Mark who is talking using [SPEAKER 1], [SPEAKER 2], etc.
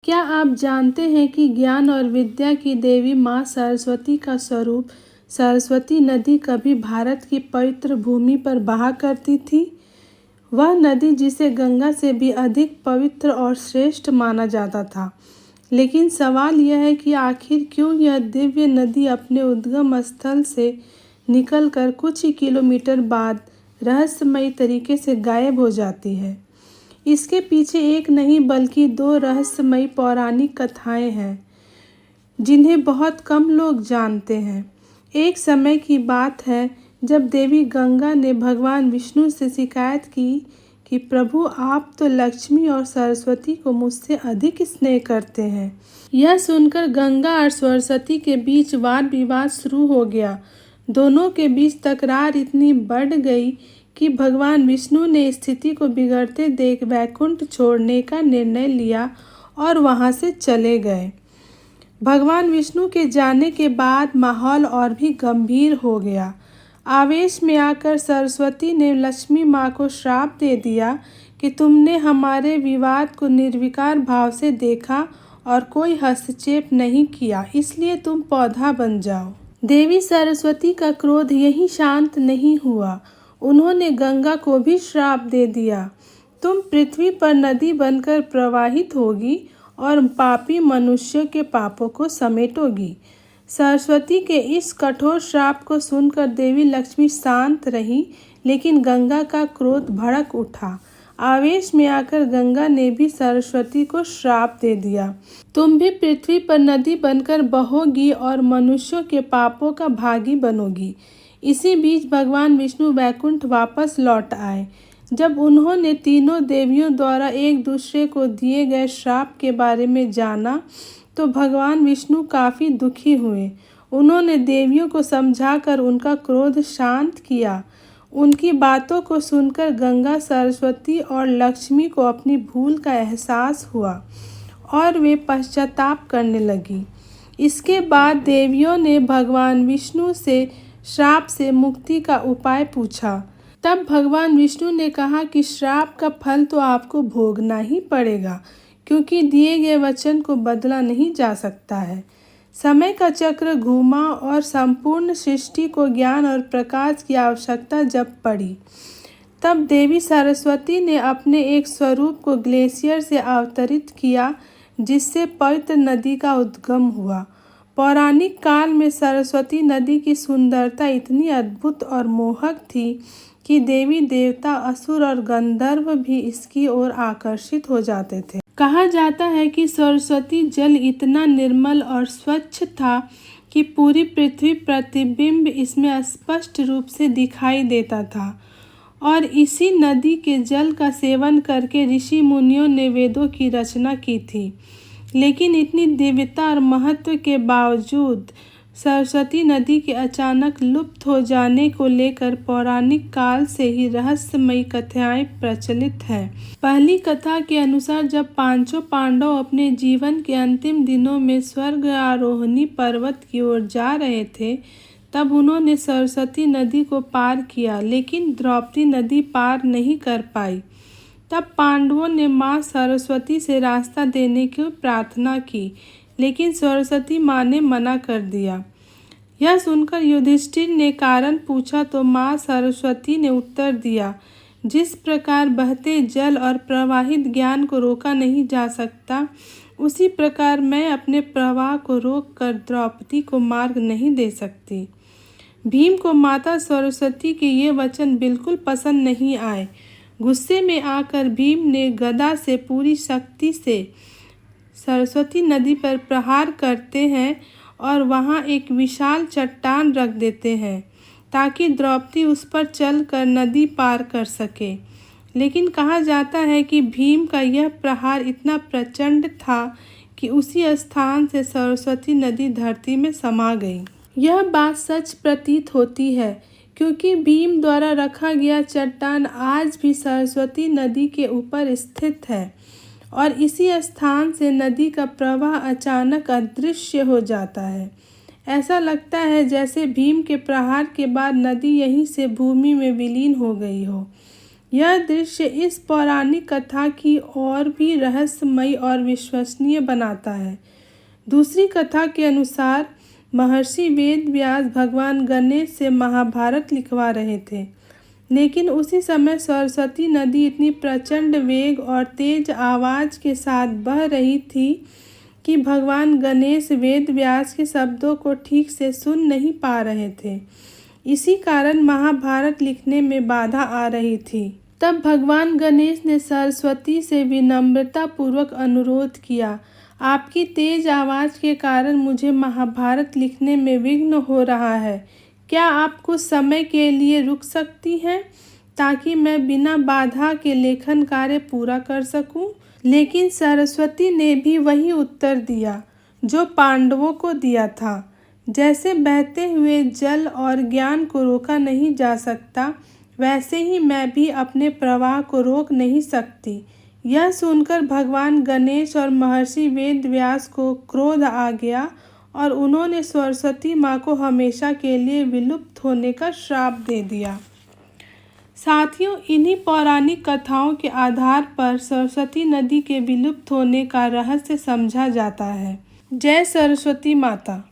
[SPEAKER 1] क्या आप जानते हैं कि ज्ञान और विद्या की देवी माँ सरस्वती का स्वरूप सरस्वती नदी कभी भारत की पवित्र भूमि पर बहा करती थी। वह नदी जिसे गंगा से भी अधिक पवित्र और श्रेष्ठ माना जाता था। लेकिन सवाल यह है कि आखिर क्यों यह दिव्य नदी अपने उद्गम स्थल से निकलकर कुछ ही किलोमीटर बाद रहस्यमयी तरीके से गायब हो जाती है। इसके पीछे एक नहीं बल्कि दो रहस्यमयी पौराणिक कथाएं हैं जिन्हें बहुत कम लोग जानते हैं। एक समय की बात है जब देवी गंगा ने भगवान विष्णु से शिकायत की कि प्रभु, आप तो लक्ष्मी और सरस्वती को मुझसे अधिक स्नेह करते हैं। यह सुनकर गंगा और सरस्वती के बीच वाद विवाद शुरू हो गया। दोनों के बीच तकरार इतनी बढ़ गई कि भगवान विष्णु ने स्थिति को बिगड़ते देख वैकुंठ छोड़ने का निर्णय लिया और वहां से चले गए। भगवान विष्णु के जाने के बाद माहौल और भी गंभीर हो गया। आवेश में आकर सरस्वती ने लक्ष्मी माँ को श्राप दे दिया कि तुमने हमारे विवाद को निर्विकार भाव से देखा और कोई हस्तक्षेप नहीं किया, इसलिए तुम पौधा बन जाओ। देवी सरस्वती का क्रोध यहीं शांत नहीं हुआ। उन्होंने गंगा को भी श्राप दे दिया, तुम पृथ्वी पर नदी बनकर प्रवाहित होगी और पापी मनुष्यों के पापों को समेटोगी। सरस्वती के इस कठोर श्राप को सुनकर देवी लक्ष्मी शांत रही, लेकिन गंगा का क्रोध भड़क उठा। आवेश में आकर गंगा ने भी सरस्वती को श्राप दे दिया, तुम भी पृथ्वी पर नदी बनकर बहोगी और मनुष्यों के पापों का भागी बनोगी। इसी बीच भगवान विष्णु वैकुंठ वापस लौट आए। जब उन्होंने तीनों देवियों द्वारा एक दूसरे को दिए गए श्राप के बारे में जाना तो भगवान विष्णु काफ़ी दुखी हुए। उन्होंने देवियों को समझाकर उनका क्रोध शांत किया। उनकी बातों को सुनकर गंगा, सरस्वती और लक्ष्मी को अपनी भूल का एहसास हुआ और वे पश्चाताप करने लगी। इसके बाद देवियों ने भगवान विष्णु से श्राप से मुक्ति का उपाय पूछा। तब भगवान विष्णु ने कहा कि श्राप का फल तो आपको भोगना ही पड़ेगा, क्योंकि दिए गए वचन को बदला नहीं जा सकता है। समय का चक्र घूमा और संपूर्ण सृष्टि को ज्ञान और प्रकाश की आवश्यकता जब पड़ी, तब देवी सरस्वती ने अपने एक स्वरूप को ग्लेशियर से अवतरित किया, जिससे पवित्र नदी का उद्गम हुआ। पौराणिक काल में सरस्वती नदी की सुंदरता इतनी अद्भुत और मोहक थी कि देवी देवता, असुर और गंधर्व भी इसकी ओर आकर्षित हो जाते थे। कहा जाता है कि सरस्वती जल इतना निर्मल और स्वच्छ था कि पूरी पृथ्वी प्रतिबिंब इसमें स्पष्ट रूप से दिखाई देता था और इसी नदी के जल का सेवन करके ऋषि मुनियों ने वेदों की रचना की थी। लेकिन इतनी दिव्यता और महत्व के बावजूद सरस्वती नदी के अचानक लुप्त हो जाने को लेकर पौराणिक काल से ही रहस्यमयी कथाएं प्रचलित हैं। पहली कथा के अनुसार जब पांचों पांडव अपने जीवन के अंतिम दिनों में स्वर्ग आरोहणी पर्वत की ओर जा रहे थे, तब उन्होंने सरस्वती नदी को पार किया, लेकिन द्रौपदी नदी पार नहीं कर पाई। तब पांडवों ने माँ सरस्वती से रास्ता देने की प्रार्थना की, लेकिन सरस्वती माँ ने मना कर दिया। यह सुनकर युधिष्ठिर ने कारण पूछा तो माँ सरस्वती ने उत्तर दिया, जिस प्रकार बहते जल और प्रवाहित ज्ञान को रोका नहीं जा सकता, उसी प्रकार मैं अपने प्रवाह को रोक कर द्रौपदी को मार्ग नहीं दे सकती। भीम को माता सरस्वती के ये वचन बिल्कुल पसंद नहीं आए। गुस्से में आकर भीम ने गदा से पूरी शक्ति से सरस्वती नदी पर प्रहार करते हैं और वहां एक विशाल चट्टान रख देते हैं ताकि द्रौपदी उस पर चलकर नदी पार कर सके। लेकिन कहा जाता है कि भीम का यह प्रहार इतना प्रचंड था कि उसी स्थान से सरस्वती नदी धरती में समा गई। यह बात सच प्रतीत होती है, क्योंकि भीम द्वारा रखा गया चट्टान आज भी सरस्वती नदी के ऊपर स्थित है और इसी स्थान से नदी का प्रवाह अचानक अदृश्य हो जाता है। ऐसा लगता है जैसे भीम के प्रहार के बाद नदी यहीं से भूमि में विलीन हो गई हो। यह दृश्य इस पौराणिक कथा की और भी रहस्यमयी और विश्वसनीय बनाता है। दूसरी कथा के अनुसार महर्षि वेद व्यास भगवान गणेश से महाभारत लिखवा रहे थे, लेकिन उसी समय सरस्वती नदी इतनी प्रचंड वेग और तेज आवाज के साथ बह रही थी कि भगवान गणेश वेद व्यास के शब्दों को ठीक से सुन नहीं पा रहे थे। इसी कारण महाभारत लिखने में बाधा आ रही थी। तब भगवान गणेश ने सरस्वती से विनम्रता पूर्वक अनुरोध किया, आपकी तेज आवाज के कारण मुझे महाभारत लिखने में विघ्न हो रहा है। क्या आप कुछ समय के लिए रुक सकती हैं ताकि मैं बिना बाधा के लेखन कार्य पूरा कर सकूं? लेकिन सरस्वती ने भी वही उत्तर दिया जो पांडवों को दिया था, जैसे बहते हुए जल और ज्ञान को रोका नहीं जा सकता, वैसे ही मैं भी अपने प्रवाह को रोक नहीं सकती। यह सुनकर भगवान गणेश और महर्षि वेद व्यास को क्रोध आ गया और उन्होंने सरस्वती माँ को हमेशा के लिए विलुप्त होने का श्राप दे दिया। साथियों, इन्हीं पौराणिक कथाओं के आधार पर सरस्वती नदी के विलुप्त होने का रहस्य समझा जाता है। जय सरस्वती माता।